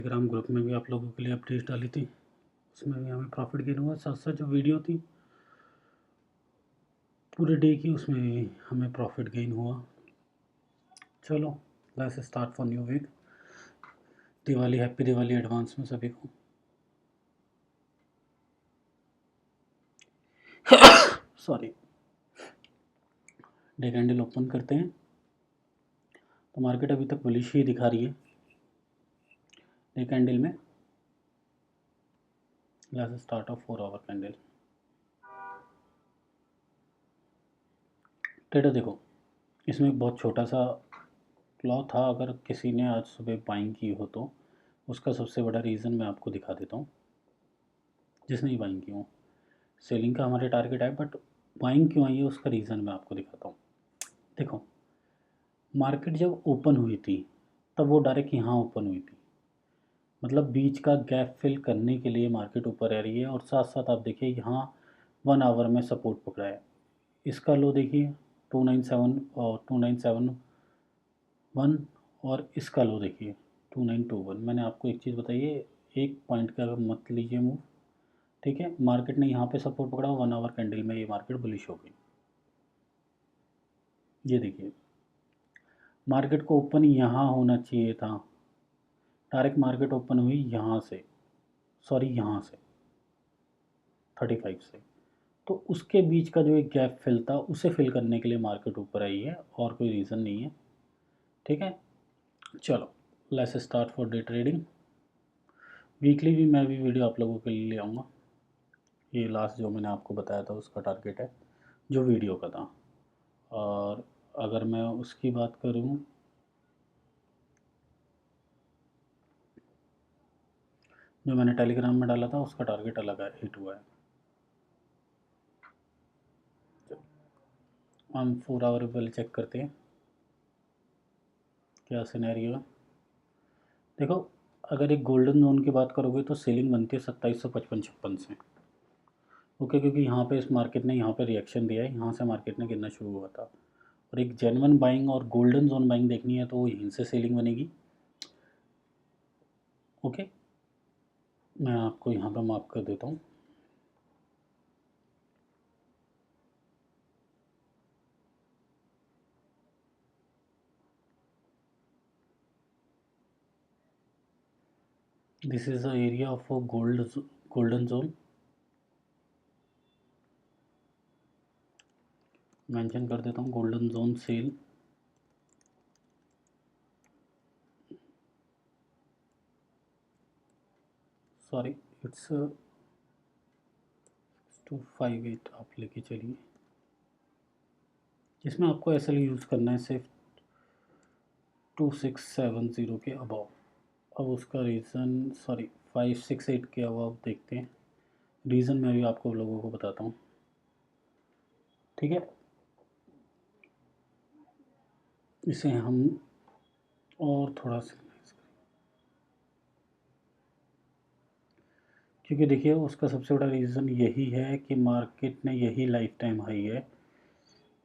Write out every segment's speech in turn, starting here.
Telegram group में भी आप लोगों के लिए अपडेट डाली थी, उसमें भी हमें प्रॉफिट गेन हुआ। साथ साथ जो वीडियो थी पूरे डे की, उसमें भी हमें प्रॉफिट गेन हुआ। चलो let's start for new week. Diwali, happy Diwali advance में सभी को। सॉरी। डे कैंडल ओपन करते हैं तो मार्केट अभी तक बुलिश ही दिखा रही है। डे कैंडल में let's start of 4 our candle. Trader देखो, इसमें एक बहुत छोटा सा लॉ था। अगर किसी ने आज सुबह बाइंग की हो तो उसका सबसे बड़ा रीज़न मैं आपको दिखा देता हूँ। जिसने ही बाइंग की हो, सेलिंग का हमारे टारगेट है, बट बाइंग क्यों आई है उसका रीज़न मैं आपको दिखाता हूँ। देखो, मार्केट जब ओपन हुई थी तब वो डायरेक्ट यहाँ ओपन हुई थी, मतलब बीच का गैप फिल करने के लिए मार्केट ऊपर आ रही है। और साथ साथ आप देखिए यहाँ 1 आवर में सपोर्ट पकड़ा है। इसका लो देखिए 297 और 2971, और इसका लो देखिए 2921। मैंने आपको एक चीज़ बताई है, एक पॉइंट का मत लीजिए मूव, ठीक है। मार्केट ने यहाँ पे सपोर्ट पकड़ा, 1 आवर कैंडल में ये मार्केट बुलिश हो गई। ये देखिए, मार्केट को ओपन यहाँ होना चाहिए था, डायरेक्ट मार्केट ओपन हुई यहाँ से, सॉरी यहाँ से 35 से। तो उसके बीच का जो एक गैप फिल था उसे फिल करने के लिए मार्केट ऊपर आई है, और कोई रीज़न नहीं है, ठीक है। चलो let's start for day trading. Weekly भी मैं भी वीडियो आप लोगों के लिए ले आऊँगा। ये लास्ट जो मैंने आपको बताया था उसका टारगेट है, जो वीडियो का था। और अगर मैं उसकी बात करूँ, जो मैंने टेलीग्राम में डाला था उसका टारगेट अलग है, हिट हुआ है। हम 4 आवर पहले चेक करते हैं क्या सिनेरियो है। देखो, अगर एक गोल्डन जोन की बात करोगे तो सेलिंग बनती है 2755-56 से, ओके, क्योंकि यहाँ पे इस मार्केट ने यहाँ पे रिएक्शन दिया है, यहाँ से मार्केट ने गिरना शुरू हुआ था। और एक जेन्युइन बाइंग और गोल्डन जोन बाइंग देखनी है तो वो यहीं से सेलिंग बनेगी, ओके। मैं आपको यहाँ पे मार्क कर देता हूँ। This is the area of golden zone. Mention कर देता हूँ golden zone sell. Sorry, it's 258 आप लेके चलिए, जिसमें आपको एस एल यूज़ करना है सिर्फ 2670 के अबव। अब उसका रीज़न, सॉरी 568 के अबव देखते हैं। रीज़न मैं भी आपको लोगों को बताता हूँ, ठीक है। इसे हम और थोड़ा सा, क्योंकि देखिए उसका सबसे बड़ा रीज़न यही है कि मार्केट ने यही लाइफ टाइम हाई है,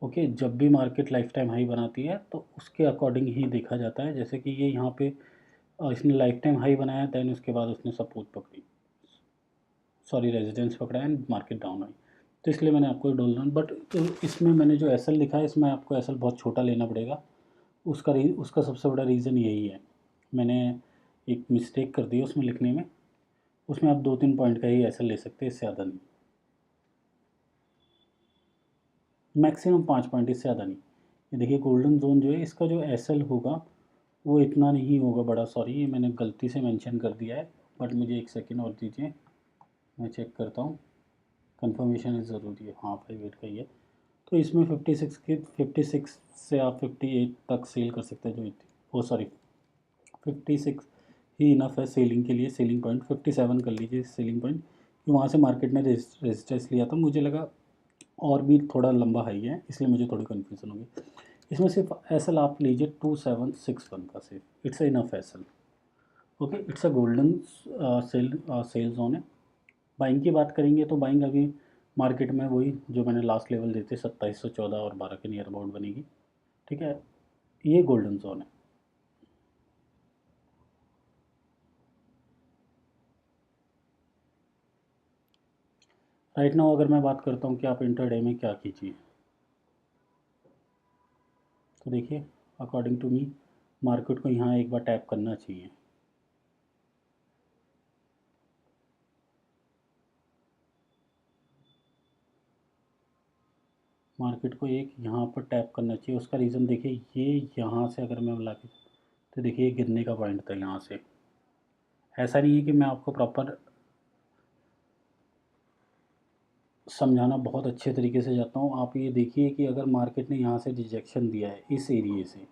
ओके। जब भी मार्केट लाइफ टाइम हाई बनाती है तो उसके अकॉर्डिंग ही देखा जाता है। जैसे कि ये यहाँ पे इसने लाइफ टाइम हाई बनाया, दैन उसके बाद उसने सपोर्ट पकड़ी, सॉरी रेजिडेंस पकड़ा एंड मार्केट डाउन आई। तो इसलिए मैंने आपको डोल, बट इसमें मैंने जो एस एल लिखा है इसमें आपको एस एल बहुत छोटा लेना पड़ेगा। उसका सबसे बड़ा रीज़न यही है। मैंने एक मिस्टेक कर दी उसमें लिखने में, उसमें आप 2-3 पॉइंट का ही एस एल ले सकते हैं, इससे ज़्यादा नहीं, मैक्सिमम 5 पॉइंट, इससे ज़्यादा नहीं। ये देखिए गोल्डन जोन जो है इसका जो एस एल होगा वो इतना नहीं होगा बड़ा, सॉरी ये मैंने गलती से मेंशन कर दिया है, बट मुझे एक सेकंड और दीजिए, मैं चेक करता हूँ। कंफर्मेशन इज़ ज़रूरी है, हाँ 58 का ही है। तो इसमें 56 से आप 58 तक सेल कर सकते हैं, जो वो सॉरी 56 ही इनफ है सेलिंग के लिए। सेलिंग पॉइंट 57 कर लीजिए सेलिंग पॉइंट, कि वहाँ से मार्केट ने रेजिस्टेंस लिया था, मुझे लगा और भी थोड़ा लंबा हाई है, इसलिए मुझे थोड़ी कन्फ्यूज़न होगी। इसमें सिर्फ एस एल आप लीजिए 2761 का, सिर्फ it's enough S L, okay. It's a golden sell zone है। बाइंग की बात करेंगे तो बाइंग अभी मार्केट में वही जो मैंने लास्ट लेवल देते 2714 और 12 के नियर अबाउट बनेगी, ठीक है। ये गोल्डन जोन है। राइट नाउ अगर मैं बात करता हूँ कि आप इंटरडे में क्या कीजिए, तो देखिए अकॉर्डिंग टू मी मार्केट को यहाँ एक बार टैप करना चाहिए। मार्केट को एक यहाँ पर टैप करना चाहिए। उसका रीज़न देखिए, ये यहाँ से अगर मैं ला के, तो देखिए गिरने का पॉइंट था यहाँ से। ऐसा नहीं है कि मैं आपको प्रॉपर समझाना बहुत अच्छे तरीके से जाता हूँ। आप ये देखिए कि अगर मार्केट ने यहाँ से रिजेक्शन दिया है इस एरिए से,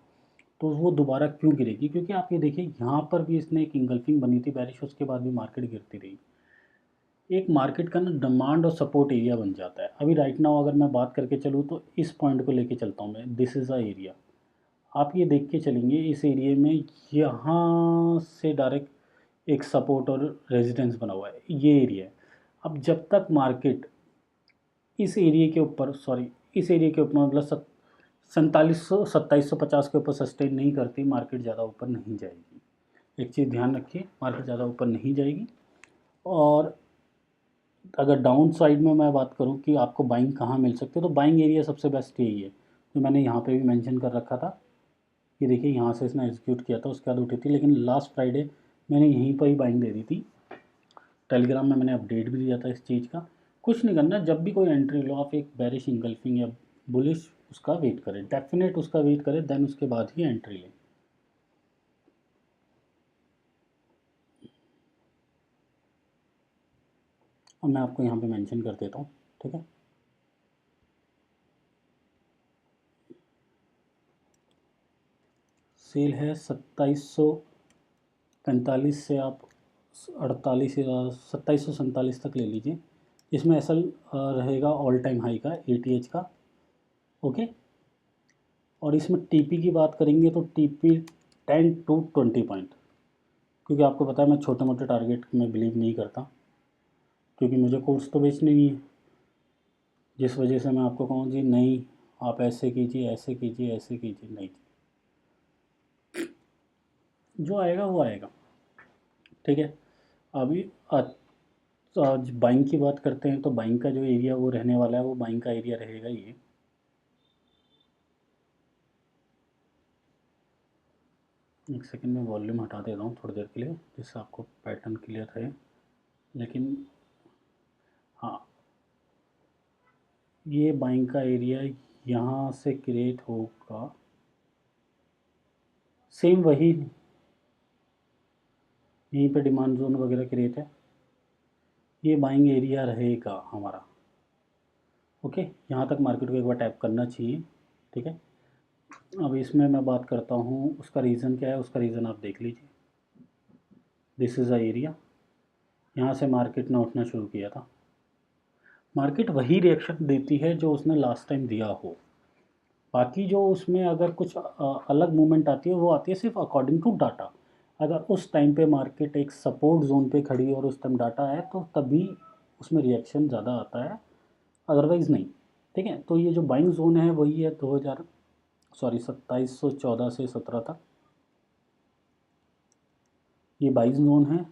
तो वो दोबारा क्यों गिरेगी, क्योंकि आप ये देखिए यहाँ पर भी इसने एक इंगल्फिंग बनी थी बैरिश, उसके बाद भी मार्केट गिरती रही। एक मार्केट का ना डिमांड और सपोर्ट एरिया बन जाता है। अभी राइट नाउ अगर मैं बात करके चलूँ तो इस पॉइंट को लेके चलता हूँ मैं, दिस इज़ अ एरिया। आप ये देख के चलेंगे इस एरिया में यहाँ से डायरेक्ट एक सपोर्ट और रेजिडेंस बना हुआ है, ये एरिया है। अब जब तक मार्केट इस एरिया के ऊपर, सॉरी इस एरिया के ऊपर मतलब 4700 2750 के ऊपर सस्टेन नहीं करती, मार्केट ज़्यादा ऊपर नहीं जाएगी। एक चीज़ ध्यान रखिए, मार्केट ज़्यादा ऊपर नहीं जाएगी। और अगर डाउन साइड में मैं बात करूं कि आपको बाइंग कहाँ मिल सकती है, तो बाइंग एरिया सबसे बेस्ट यही है जो मैंने यहाँ पे भी मेंशन कर रखा था। ये देखिए यहाँ से इसने एग्जीक्यूट किया था, उसके बाद उठी थी, लेकिन लास्ट फ्राइडे मैंने यहीं पर ही बाइंग दे दी थी। टेलीग्राम में मैंने अपडेट भी दिया था इस चीज़ का। कुछ नहीं करना, जब भी कोई एंट्री लो आप एक बेरिश इंगल्फिंग या बुलिश उसका वेट करें, डेफिनेट उसका वेट करें, देन उसके बाद ही एंट्री लें। अब मैं आपको यहाँ पे मेंशन कर देता हूँ, ठीक है। सेल है 2745 से आप 48 या 2747 तक ले लीजिए। इसमें एसएल रहेगा ऑल टाइम हाई का, एटीएच का, ओके। और इसमें टीपी की बात करेंगे तो टीपी 10 to 20 पॉइंट, क्योंकि आपको पता है मैं छोटे मोटे टारगेट में बिलीव नहीं करता, क्योंकि मुझे कोर्स तो बेचने नहीं है। जिस वजह से मैं आपको कहूँ जी नहीं आप ऐसे कीजिए ऐसे कीजिए ऐसे कीजिए, नहीं, जो आएगा वो आएगा, ठीक है। अभी आज बाइंग की बात करते हैं, तो बाइंग का जो एरिया वो रहने वाला है, वो बाइंग का एरिया रहेगा ये। एक सेकंड में वॉल्यूम हटा देता हूँ थोड़ी देर के लिए, जिससे आपको पैटर्न क्लियर रहे। लेकिन हाँ, ये बाइंग का एरिया यहाँ से क्रिएट होगा, सेम वही यहीं पे डिमांड जोन वगैरह क्रिएट है, ये बाइंग एरिया रहेगा हमारा, ओके। यहाँ तक मार्केट को एक बार टैप करना चाहिए, ठीक है। अब इसमें मैं बात करता हूँ उसका रीज़न क्या है, उसका रीज़न आप देख लीजिए। दिस इज़ अ एरिया, यहाँ से मार्केट ने उठना शुरू किया था। मार्केट वही रिएक्शन देती है जो उसने लास्ट टाइम दिया हो, बाकी जो उसमें अगर कुछ अलग मूवमेंट आती है वो आती है सिर्फ अकॉर्डिंग टू डाटा। अगर उस टाइम पे मार्केट एक सपोर्ट जोन पे खड़ी और उस टाइम डाटा है तो तभी उसमें रिएक्शन ज़्यादा आता है, अदरवाइज़ नहीं, ठीक है। तो ये जो बाइंग जोन है वही है 2714 से 17 तक, ये बाइंग जोन है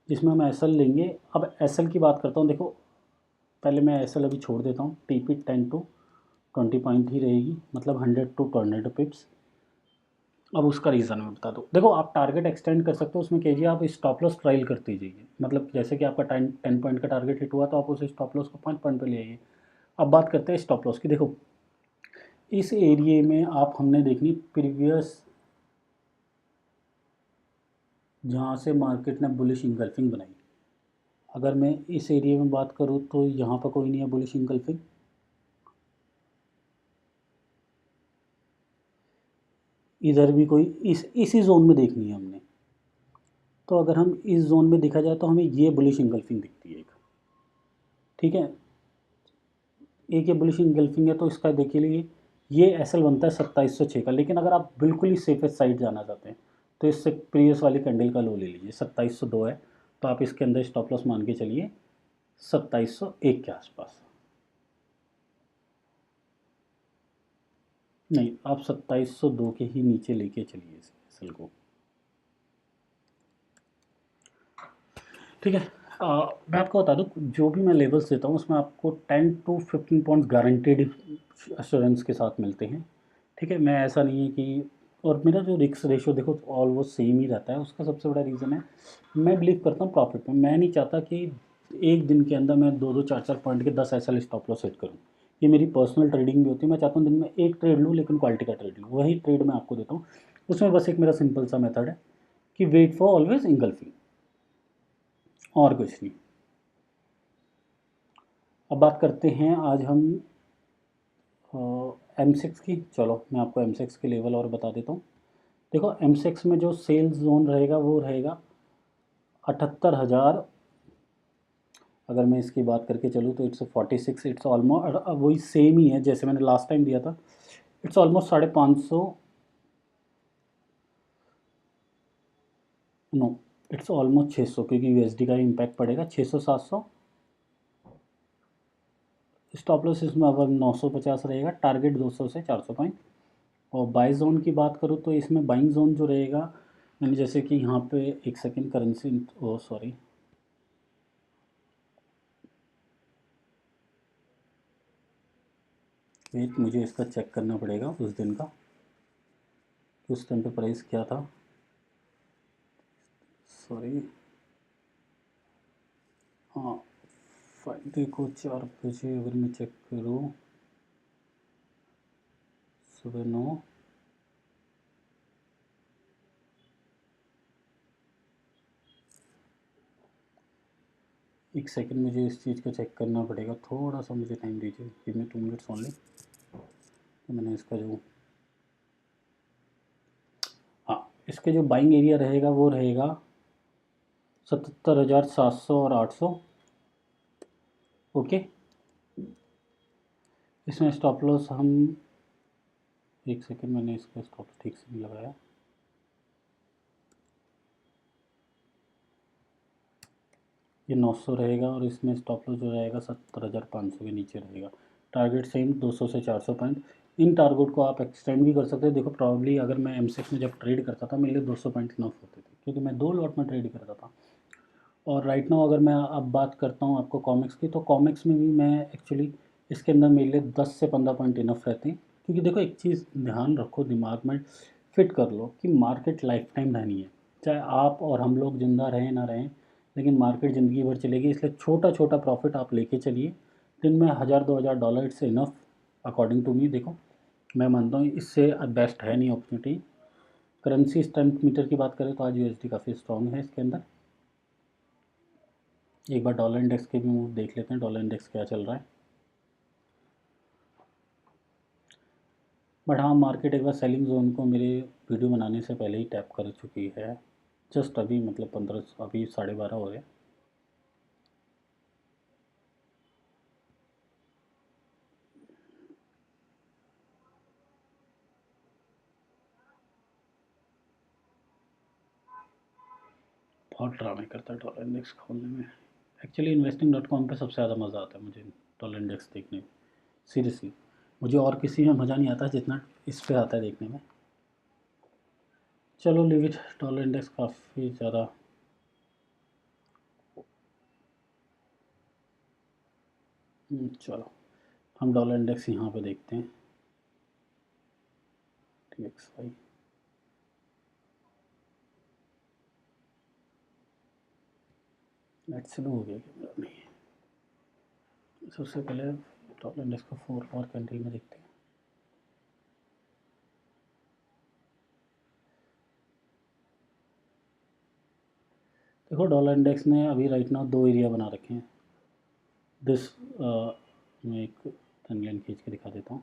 जिसमें हम एस एल लेंगे। अब एस एल की बात करता हूँ, देखो पहले मैं एस एल अभी छोड़ देता हूँ, टी पी 10 to 20 पॉइंट ही रहेगी, मतलब 100 to 200 पिप्स। अब उसका रीज़न मैं बता दूँ, देखो आप टारगेट एक्सटेंड कर सकते हो, उसमें कीजिए आप स्टॉप लॉस ट्रायल करते जाइए, मतलब जैसे कि आपका 10 पॉइंट का टारगेट हिट हुआ तो आप उस स्टॉप लॉस को 5 पॉइंट पे ले आइए। अब बात करते हैं स्टॉप लॉस की। देखो इस एरिए में आप हमने देखनी प्रीवियस, जहाँ से मार्केट ने बुलिश इंगल्फिंग बनाई, अगर मैं इस एरिया में बात करूँ तो यहाँ पर कोई नहीं है बुलिश इंगल्फिंग, इधर भी कोई, इसी जोन में देखनी है हमने। तो अगर हम इस जोन में देखा जाए तो हमें ये बुलिश इंगल्फिंग दिखती है एक, ठीक है। एक ये बुलिश इंगल्फिंग है तो इसका देखिए लिए ये एस एल बनता है 2706 का, लेकिन अगर आप बिल्कुल ही सेफेस्ट साइड जाना चाहते हैं तो इससे प्रीवियस वाली कैंडल का लो ले लीजिए, 2702 है, तो आप इसके अंदर स्टॉप लॉस मान के चलिए 2701 के आसपास, नहीं आप 2702 के ही नीचे लेके चलिए इस एस एल को, ठीक है। मैं आपको बता दूँ, जो भी मैं लेवल्स देता हूँ उसमें आपको 10 टू 15 पॉइंट्स गारंटेड एश्योरेंस के साथ मिलते हैं। ठीक है, मैं ऐसा नहीं है कि, और मेरा जो रिस्क रेशियो देखो ऑलमोस्ट सेम ही रहता है। उसका सबसे बड़ा रीज़न है, मैं बिलीव करता हूँ प्रॉफिट में। मैं नहीं चाहता कि एक दिन के अंदर मैं 2-2 4-4 पॉइंट के 10 एसएल स्टॉप लॉस सेट करूँ। ये मेरी पर्सनल ट्रेडिंग भी होती है। मैं चाहता हूँ दिन में एक ट्रेड लूँ लेकिन क्वालिटी का ट्रेड लूँ। वही ट्रेड मैं आपको देता हूँ। उसमें बस एक मेरा सिंपल सा मेथड है कि वेट फॉर ऑलवेज इंगल्फिंग, और कुछ नहीं। अब बात करते हैं आज हम M6 की। चलो मैं आपको M6 के लेवल और बता देता हूँ। देखो M6 में जो सेल्स जोन रहेगा वो रहेगा 78,000। अगर मैं इसकी बात करके चलूँ तो इट्स 46, इट्स ऑलमोस्ट वही सेम ही है जैसे मैंने लास्ट टाइम दिया था। It's almost 550, no, it's almost 600, क्योंकि यूएसडी का इम्पैक्ट पड़ेगा। 600-700 स्टॉप लॉस इसमें अब 950 रहेगा। टारगेट 200 से 400 पॉइंट। और बाई जोन की बात करूँ तो इसमें बाइंग जोन जो रहेगा, यानी जैसे कि यहाँ पे एक सेकेंड, करेंसी, ओ सॉरी, वेट, मुझे इसका चेक करना पड़ेगा उस दिन का कि उस टाइम पे प्राइस क्या था। सॉरी, हाँ, देखो 4 बजे अगर मैं चेक करूँ, सुबह 9, एक सेकंड, मुझे इस चीज़ को चेक करना पड़ेगा। थोड़ा सा मुझे टाइम दीजिए, गिव मी 2 मिनट्स ओनली। तो मैंने इसका जो, हाँ, इसके जो बाइंग एरिया रहेगा वो रहेगा 77,700 और 800। ओके, इसमें स्टॉप लॉस हम, एक सेकंड, मैंने इसका स्टॉप ठीक से नहीं लगाया। ये 900 रहेगा और इसमें स्टॉप लॉस जो रहेगा 70,500 के नीचे रहेगा। टारगेट सेम 200 से 400 पॉइंट। इन टारगेट को आप एक्सटेंड भी कर सकते हैं। देखो प्रॉब्ली अगर मैं M6 में जब ट्रेड करता था मेरे लिए 200 पॉइंट इनफ होते थे, क्योंकि मैं 2 लॉट में ट्रेड करता था। और राइट नाउ अगर मैं अब बात करता हूँ आपको कॉमिक्स की, तो कॉमिक्स में भी मैं एक्चुअली इसके अंदर मेरे लिए 10 से 15 पॉइंट इनफ रहते हैं। क्योंकि देखो एक चीज़ ध्यान रखो, दिमाग में फिट कर लो कि मार्केट लाइफ टाइम रहनी है। चाहे आप और हम लोग ज़िंदा रहें ना रहें, लेकिन मार्केट ज़िंदगी भर चलेगी। इसलिए छोटा छोटा प्रॉफिट आप लेके चलिए। दिन में 1,000-2,000 dollar it's enough according to me. देखो मैं मानता हूँ इससे बेस्ट है नहीं अपॉर्चुनिटी। करेंसी स्ट्रेंथ मीटर की बात करें तो आज यूएसडी काफ़ी स्ट्रॉन्ग है इसके अंदर। एक बार डॉलर इंडेक्स के भी मूव देख लेते हैं, डॉलर इंडेक्स क्या चल रहा है। बट हाँ, मार्केट एक बार सेलिंग जोन को मेरे वीडियो बनाने से पहले ही टैप कर चुकी है। जस्ट अभी, मतलब 15, अभी 12:30 हो गए। बहुत ड्रामे करता है डॉलर इंडेक्स खोलने में। एक्चुअली investing.com पे सबसे ज़्यादा मज़ा आता है मुझे डॉलर इंडेक्स देखने में। सीरियसली, मुझे और किसी में मज़ा नहीं आता जितना इस पे आता है देखने में। चलो लिव इट, डॉलर इंडेक्स काफ़ी ज़्यादा, चलो हम डॉलर इंडेक्स यहाँ पे देखते हैं। TXY, नेट स्लो हो गया क्या? नहीं, सबसे पहले डॉलर इंडेक्स को 4 आवर कैंडल में देखते हैं। देखो डॉलर इंडेक्स ने अभी राइट नाउ 2 एरिया बना रखे हैं। दिस, मैं एक ट्रेंड लाइन खींच के दिखा देता हूँ।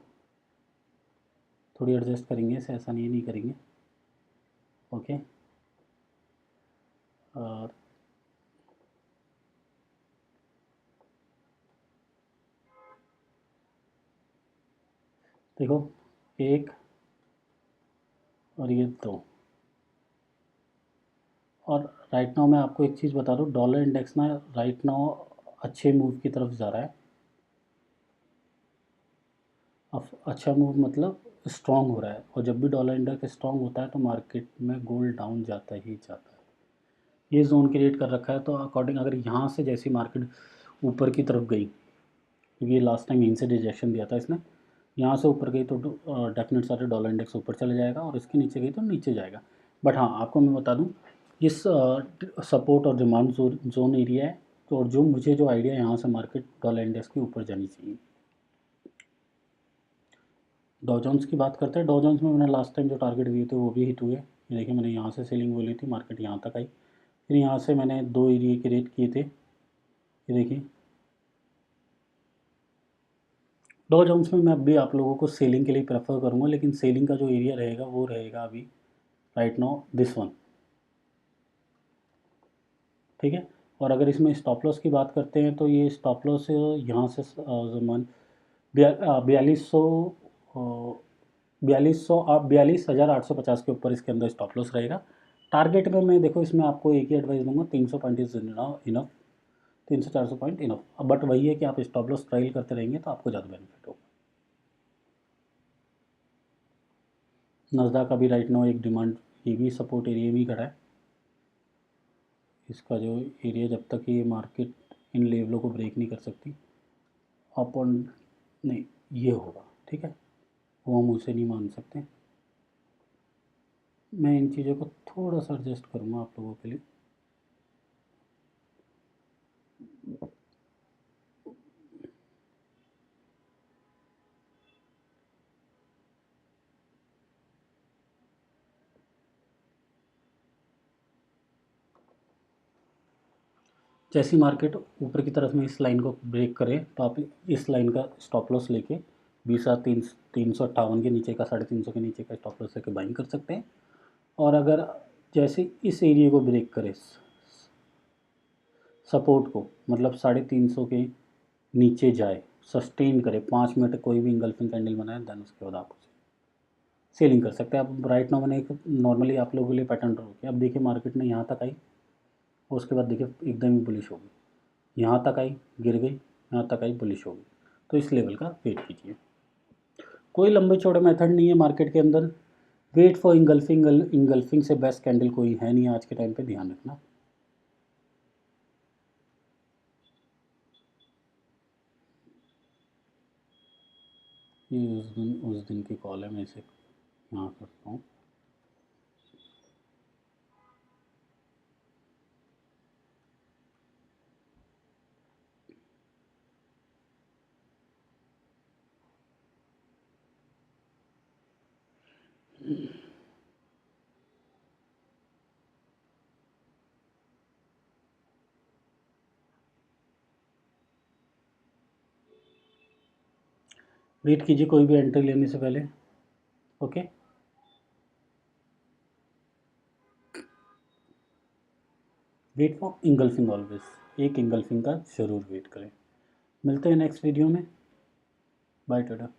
थोड़ी एडजस्ट करेंगे इसे, ऐसा नहीं करेंगे। ओके, और देखो, एक और ये 2। और राइट नाउ मैं आपको एक चीज़ बता दूँ, डॉलर इंडेक्स ना राइट नाउ अच्छे मूव की तरफ जा रहा है। अब अच्छा मूव मतलब स्ट्रॉन्ग हो रहा है। और जब भी डॉलर इंडेक्स स्ट्रॉन्ग होता है तो मार्केट में गोल्ड डाउन जाता ही जाता है। ये जोन क्रिएट कर रखा है, तो अकॉर्डिंग अगर यहाँ से जैसी मार्केट ऊपर की तरफ गई, क्योंकि ये लास्ट टाइम यहीं से रिजेक्शन दिया था इसने, यहाँ से ऊपर गई तो डेफिनेट सारे डॉलर इंडेक्स ऊपर चले जाएगा, और इसके नीचे गई तो नीचे जाएगा। बट हाँ, आपको मैं बता दूँ, इस सपोर्ट और डिमांड जोन एरिया है, तो और जो मुझे जो आइडिया है, यहाँ से मार्केट डॉलर इंडेक्स के ऊपर जानी चाहिए। डॉ जोन्स की बात करते हैं। डॉ जोन्स में मैंने लास्ट टाइम जो टारगेट दिए थे वो भी हिट हुए। ये देखिए, मैंने यहाँ से सेलिंग बोली थी, मार्केट यहाँ तक आई, फिर यहाँ से मैंने 2 एरिया क्रिएट किए थे। ये देखिए, डॉ जोन्स में मैं अभी आप लोगों को सेलिंग के लिए प्रेफर करूँगा, लेकिन सेलिंग का जो एरिया रहेगा वो रहेगा अभी राइट नाउ दिस वन, ठीक है। और अगर इसमें स्टॉप लॉस की बात करते हैं, तो ये स्टॉप लॉस यहाँ से ज़मान 4200, 42,850 के ऊपर इसके अंदर स्टॉप लॉस रहेगा। टारगेट में मैं देखो, इसमें आपको एक ही एडवाइस दूंगा, 300 point is enough, 300-400 point enough. अब बट वही है कि आप स्टॉप लॉस ट्रायल करते रहेंगे तो आपको ज़्यादा बेनिफिट होगा। नस्डा का भी राइट नाउ एक डिमांड, ये भी सपोर्ट एरिया में ही खड़ा है। इसका जो एरिया, जब तक ये मार्केट इन लेवलों को ब्रेक नहीं कर सकती, अप और नहीं, ये होगा, ठीक है, वो हम उसे नहीं मान सकते। मैं इन चीज़ों को थोड़ा सा एडजस्ट करूँगा आप लोगों के लिए। जैसी मार्केट ऊपर की तरफ में इस लाइन को ब्रेक करे, तो आप इस लाइन का स्टॉप लॉस लेके 20,358 के नीचे का, 350 के नीचे का स्टॉप लॉस लेके बाइंग कर सकते हैं। और अगर जैसे इस एरिया को ब्रेक करे, सपोर्ट को, मतलब 350 के नीचे जाए, सस्टेन करे 5 मिनट, कोई भी इंगल्फिंग कैंडल बनाए, देन उसके बाद आप उसे सेलिंग कर सकते हैं। आप राइट नाउ मैंने एक नॉर्मली आप लोगों के लिए पैटर्न ड्रॉ किया। अब देखिए, मार्केट ने यहाँ तक आई और उसके बाद देखिए एकदम ही बुलिश हो गई, यहाँ तक आई, गिर गई, यहाँ तक आई, बुलिश हो गई। तो इस लेवल का वेट कीजिए। कोई लंबे चौड़े मेथड नहीं है मार्केट के अंदर। वेट फॉर इंगल्फिंग, इंगल्फिंग से बेस्ट कैंडल कोई है नहीं आज के टाइम पे, ध्यान रखना। ये उस दिन की कॉल है, मैं इसे यहाँ करता हूँ। वेट कीजिए कोई भी एंट्री लेने से पहले, okay. Wait for engulfing always, एक इंगल्फिंग का ज़रूर वेट करें। मिलते हैं नेक्स्ट वीडियो में। बाय टाटा।